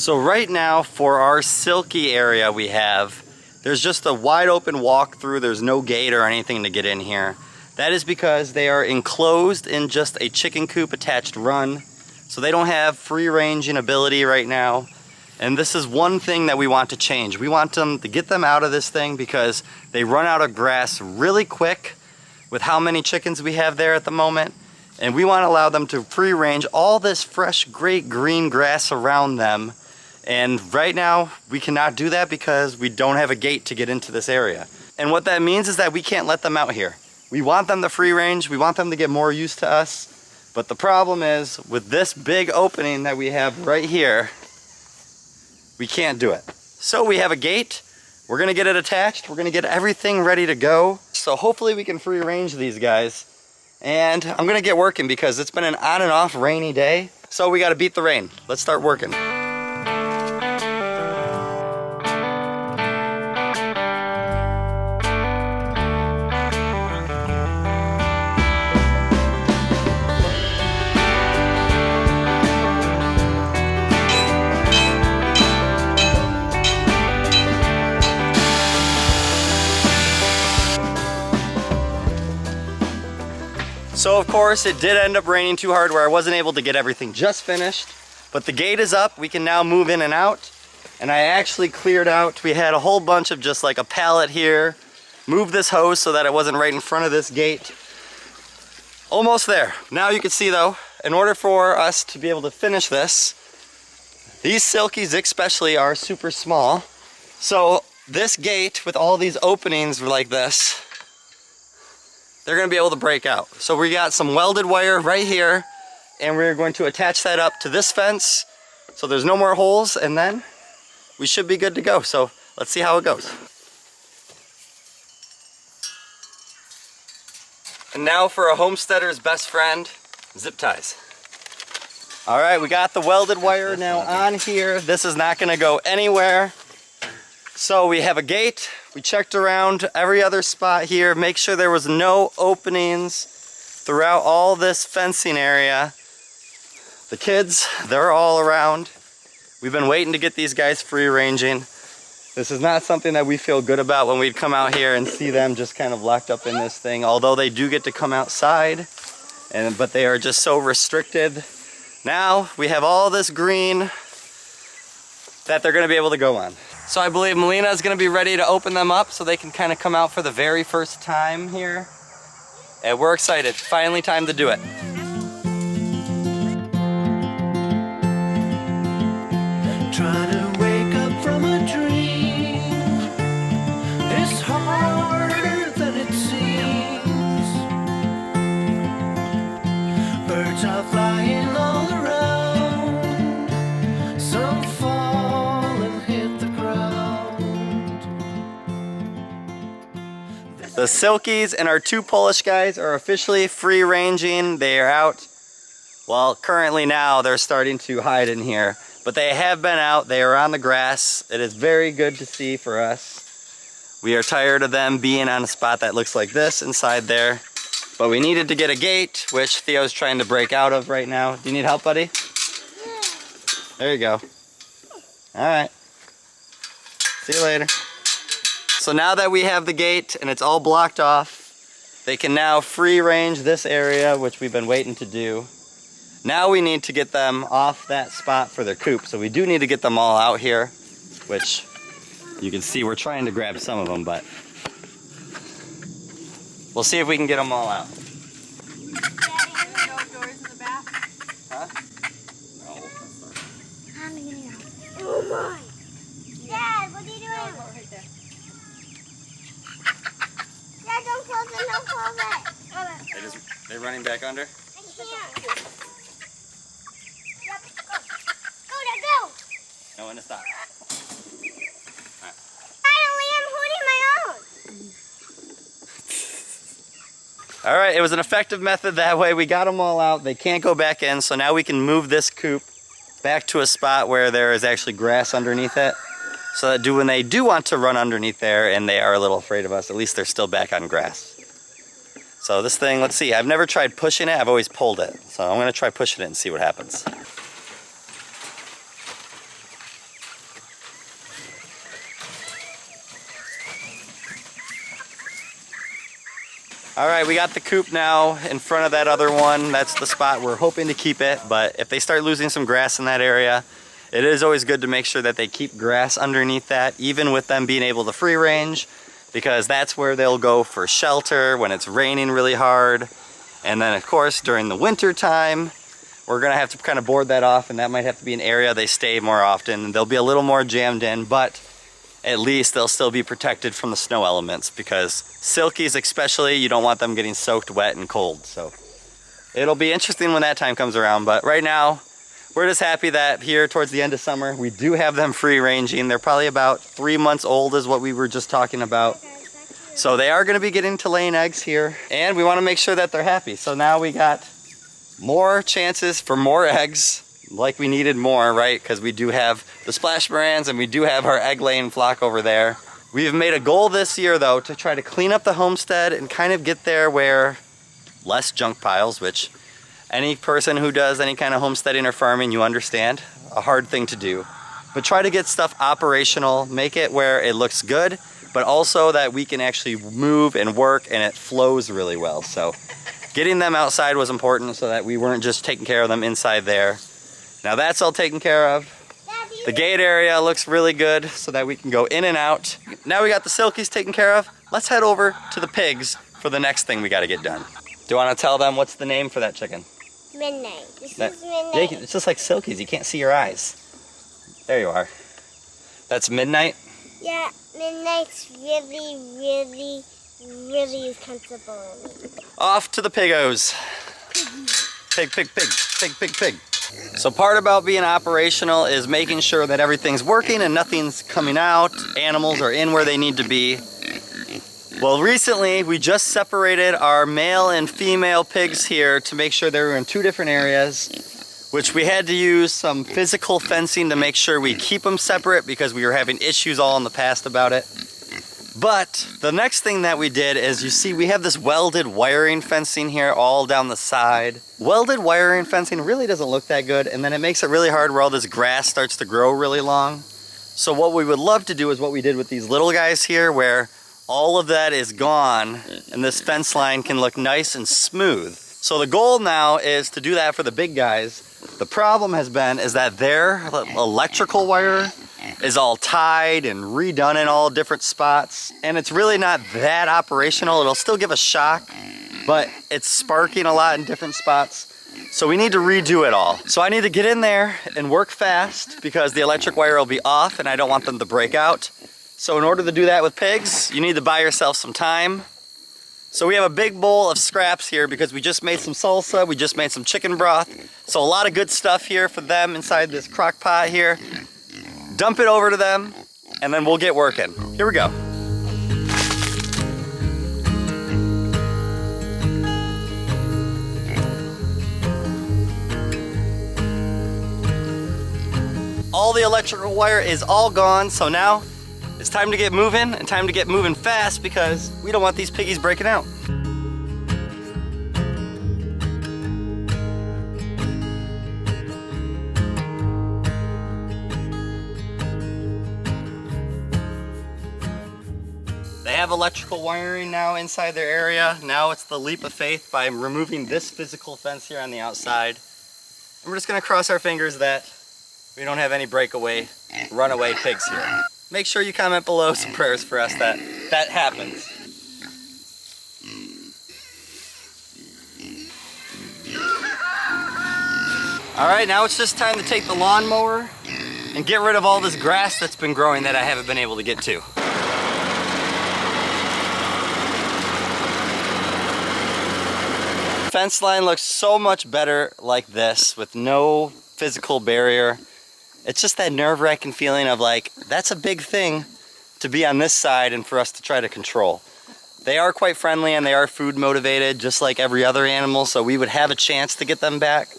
So right now for our silky area there's just a wide open walk through. There's no gate or anything to get in here. That is because they are enclosed in just a chicken coop attached run. So they don't have free ranging ability right now. And this is one thing that we want to change. We want them to get them out of this thing because they run out of grass really quick with how many chickens we have there at the moment. And we want to allow them to free range all this fresh, great green grass around them. And right now, we cannot do that because we don't have a gate to get into this area. And what that means is that we can't let them out here. We want them to free range, we want them to get more used to us. But the problem is, with this big opening that we have right here, we can't do it. So we have a gate, we're gonna get it attached, we're gonna get everything ready to go. So hopefully we can free range these guys. And I'm gonna get working because it's been an on and off rainy day. So we gotta beat the rain. Let's start working. So of course it did end up raining too hard where I wasn't able to get everything just finished, but the gate is up, we can now move in and out. And I actually cleared out, we had a whole bunch of just like a pallet here, moved this hose so that it wasn't right in front of this gate. Almost there. Now you can see though, in order for us to be able to finish this, these silkies especially are super small. So this gate with all these openings like this, they're gonna be able to break out. So we got some welded wire right here, and we're going to attach that up to this fence so there's no more holes, and then we should be good to go. So let's see how it goes. And now for a homesteader's best friend, zip ties. All right, we got the welded wire now on here. This is not gonna go anywhere. So we have a gate. We checked around every other spot here, make sure there was no openings throughout all this fencing area. The kids, they're all around. We've been waiting to get these guys free ranging. This is not something that we feel good about when we'd come out here and see them just kind of locked up in this thing, although they do get to come outside, but they are just so restricted. Now we have all this green that they're gonna be able to go on. So I believe Melina is going to be ready to open them up so they can kind of come out for the very first time here. And we're excited. Finally time to do it. Trying to wake up from a dream. It's harder than it seems. Birds are flying all around. Some fall and hit the The silkies and our two Polish guys are officially free ranging. They are out. Well, currently now they're starting to hide in here, but they have been out. They are on the grass. It is very good to see for us. We are tired of them being on a spot that looks like this inside there, but we needed to get a gate, which Theo's trying to break out of right now. Do you need help, buddy? Yeah. There you go. All right. See you later. So now that we have the gate and it's all blocked off, they can now free range this area, which we've been waiting to do. Now we need to get them off that spot for their coop. So we do need to get them all out here, which you can see we're trying to grab some of them, but we'll see if we can get them all out. Daddy, no doors in the back? Huh? No. Oh my! Dad, what are you doing? Oh, Right there. Dad, don't close it, don't close it. They're running back under? I can't. Yep, go. Go, Dad, go! No, when to stop. Finally, I'm holding my own. All right, it was an effective method that way. We got them all out. They can't go back in, so now we can move this coop back to a spot where there is actually grass underneath it. So that when they do want to run underneath there and they are a little afraid of us, at least they're still back on grass. So this thing, let's see, I've never tried pushing it, I've always pulled it. So I'm gonna try pushing it and see what happens. All right, we got the coop now in front of that other one. That's the spot we're hoping to keep it, but if they start losing some grass in that area, it is always good to make sure that they keep grass underneath that, even with them being able to free range, because that's where they'll go for shelter when it's raining really hard. And then of course, during the winter time, we're gonna have to kind of board that off, and that might have to be an area they stay more often. They'll be a little more jammed in, but at least they'll still be protected from the snow elements, because silkies especially, you don't want them getting soaked wet and cold. So it'll be interesting when that time comes around, but right now we're just happy that here towards the end of summer we do have them free ranging. They're probably about 3 months old is what we were just talking about. So they are going to be getting to laying eggs here, and we want to make sure that they're happy. So now we got more chances for more eggs, like we needed more, right? Because we do have the splash morans and we do have our egg laying flock over there. We've made a goal this year though to try to clean up the homestead and kind of get there where less junk piles, which any person who does any kind of homesteading or farming, you understand, a hard thing to do. But try to get stuff operational, make it where it looks good, but also that we can actually move and work and it flows really well. So getting them outside was important so that we weren't just taking care of them inside there. Now that's all taken care of. The gate area looks really good so that we can go in and out. Now we got the silkies taken care of. Let's head over to the pigs for the next thing we got to get done. Do you want to tell them what's the name for that chicken? Midnight. This is Midnight. It's just like silkies. You can't see your eyes. There you are. That's Midnight? Yeah, Midnight's really comfortable. Off to the pigos. Pig, pig, pig, pig, pig, pig. So part about being operational is making sure that everything's working and nothing's coming out. Animals are in where they need to be. Well, recently we just separated our male and female pigs here to make sure they were in 2 different areas, which we had to use some physical fencing to make sure we keep them separate because we were having issues all in the past about it. But the next thing that we did is, you see we have this welded wiring fencing here all down the side. Welded wiring fencing really doesn't look that good, and then it makes it really hard where all this grass starts to grow really long. So what we would love to do is what we did with these little guys here, where all of that is gone and this fence line can look nice and smooth. So the goal now is to do that for the big guys. The problem has been is that their electrical wire is all tied and redone in all different spots, and it's really not that operational. It'll still give a shock, but it's sparking a lot in different spots. So we need to redo it all. So I need to get in there and work fast because the electric wire will be off and I don't want them to break out. So in order to do that with pigs, you need to buy yourself some time. So we have a big bowl of scraps here because we just made some salsa, we just made some chicken broth. So a lot of good stuff here for them inside this crock pot here. Dump it over to them, and then we'll get working. Here we go. All the electrical wire is all gone, so now it's time to get moving, and time to get moving fast because we don't want these piggies breaking out. They have electrical wiring now inside their area. Now it's the leap of faith by removing this physical fence here on the outside. And we're just gonna cross our fingers that we don't have any runaway pigs here. Make sure you comment below some prayers for us that that happens. All right, now it's just time to take the lawnmower and get rid of all this grass that's been growing that I haven't been able to get to. Fence line looks so much better like this with no physical barrier. It's just that nerve-wracking feeling of like, that's a big thing to be on this side and for us to try to control. They are quite friendly and they are food motivated just like every other animal, so we would have a chance to get them back.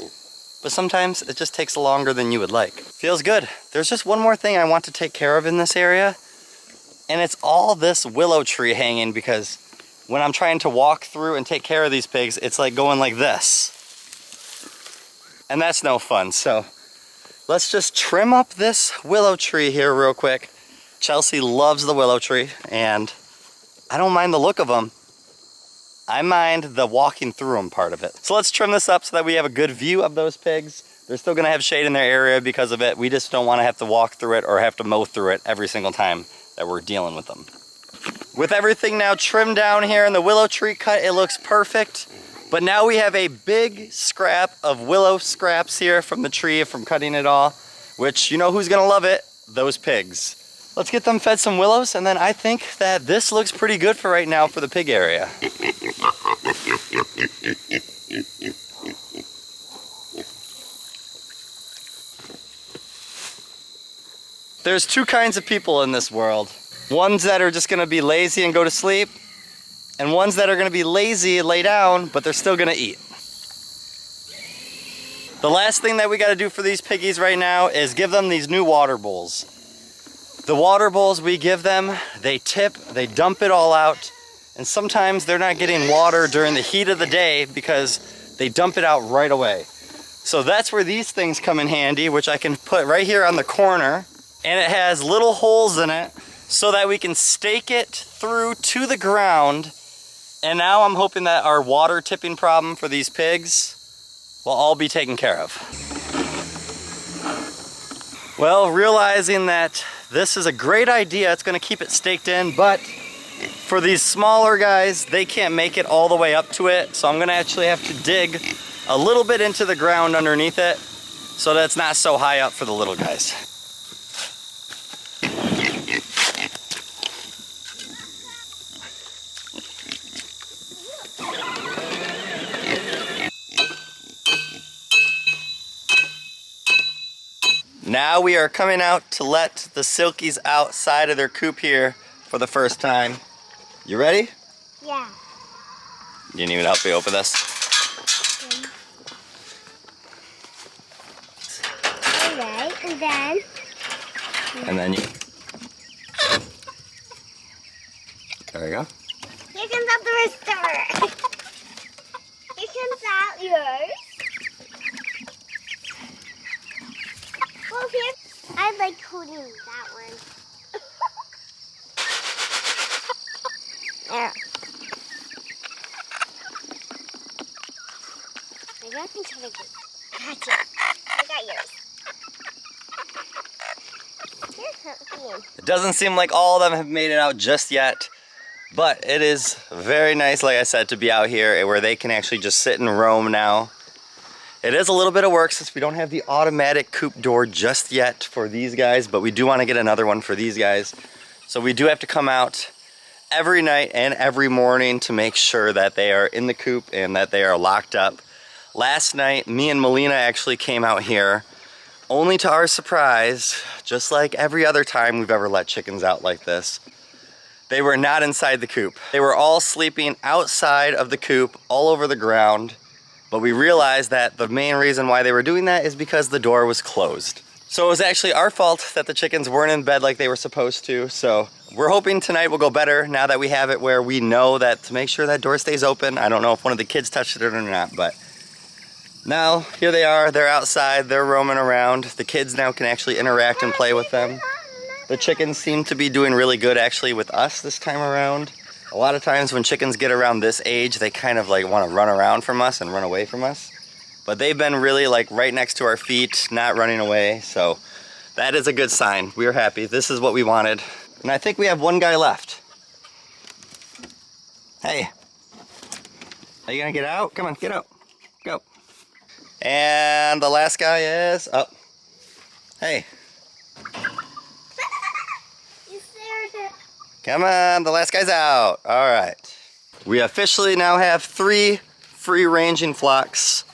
But sometimes it just takes longer than you would like. Feels good. There's just one more thing I want to take care of in this area, and it's all this willow tree hanging, because when I'm trying to walk through and take care of these pigs, it's like going like this. And that's no fun. So let's just trim up this willow tree here real quick. Chelsea loves the willow tree and I don't mind the look of them, I mind the walking through them part of it. So let's trim this up so that we have a good view of those pigs. They're still gonna have shade in their area because of it. We just don't wanna have to walk through it or have to mow through it every single time that we're dealing with them. With everything now trimmed down here and the willow tree cut, it looks perfect. But now we have a big scrap of willow scraps here from the tree from cutting it all, which you know who's gonna love it? Those pigs. Let's get them fed some willows, and then I think that this looks pretty good for right now for the pig area. There's two kinds of people in this world. Ones that are just gonna be lazy and go to sleep, and ones that are gonna be lazy and lay down, but they're still gonna eat. The last thing that we gotta do for these piggies right now is give them these new water bowls. The water bowls we give them, they tip, they dump it all out, and sometimes they're not getting water during the heat of the day because they dump it out right away. So that's where these things come in handy, which I can put right here on the corner, and it has little holes in it so that we can stake it through to the ground. And now I'm hoping that our water tipping problem for these pigs will all be taken care of. Well, realizing that this is a great idea, it's gonna keep it staked in, but for these smaller guys, they can't make it all the way up to it, so I'm gonna actually have to dig a little bit into the ground underneath it so that it's not so high up for the little guys. Now we are coming out to let the silkies outside of their coop here for the first time. You ready? Yeah. You need me to help you open this? Okay, and then... And then you... There we go. Here comes out the rooster. Here comes out yours. Well, here, I like holding that one. There. Maybe I can try to get. Gotcha. I got yours. Here's something. It doesn't seem like all of them have made it out just yet, but it is very nice, like I said, to be out here where they can actually just sit and roam now. It is a little bit of work since we don't have the automatic coop door just yet for these guys, but we do want to get another one for these guys. So we do have to come out every night and every morning to make sure that they are in the coop and that they are locked up. Last night, me and Melina actually came out here, only to our surprise, just like every other time we've ever let chickens out like this, they were not inside the coop. They were all sleeping outside of the coop, all over the ground. But we realized that the main reason why they were doing that is because the door was closed. So it was actually our fault that the chickens weren't in bed like they were supposed to. So we're hoping tonight will go better now that we have it where we know that to make sure that door stays open. I don't know if one of the kids touched it or not, but now here they are. They're outside, they're roaming around. The kids now can actually interact and play with them. The chickens seem to be doing really good actually with us this time around. A lot of times when chickens get around this age, they kind of like want to run around from us and run away from us. But they've been really like right next to our feet, not running away. So that is a good sign. We are happy. This is what we wanted. And I think we have one guy left. Hey, are you gonna get out? Come on, get out, go. And the last guy is up. Hey. Come on, the last guy's out. All right. We officially now have 3 free-ranging flocks.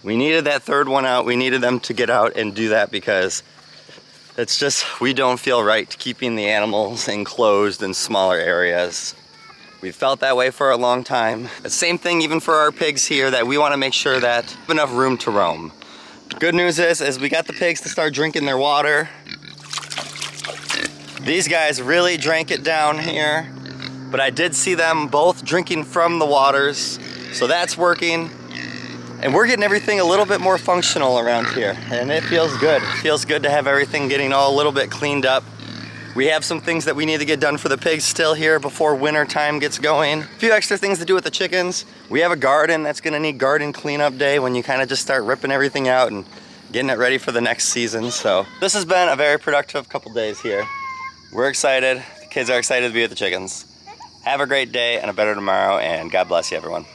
We needed that third one out. We needed them to get out and do that because it's just, we don't feel right keeping the animals enclosed in smaller areas. We've felt that way for a long time. The same thing even for our pigs here, that we want to make sure that we have enough room to roam. Good news is we got the pigs to start drinking their water. These guys really drank it down here, but I did see them both drinking from the waters, so that's working. And we're getting everything a little bit more functional around here, and it feels good. It feels good to have everything getting all a little bit cleaned up. We have some things that we need to get done for the pigs still here before winter time gets going. A few extra things to do with the chickens. We have a garden that's gonna need garden cleanup day when you kind of just start ripping everything out and getting it ready for the next season. So this has been a very productive couple days here. We're excited. The kids are excited to be with the chickens. Have a great day and a better tomorrow, and God bless you, everyone.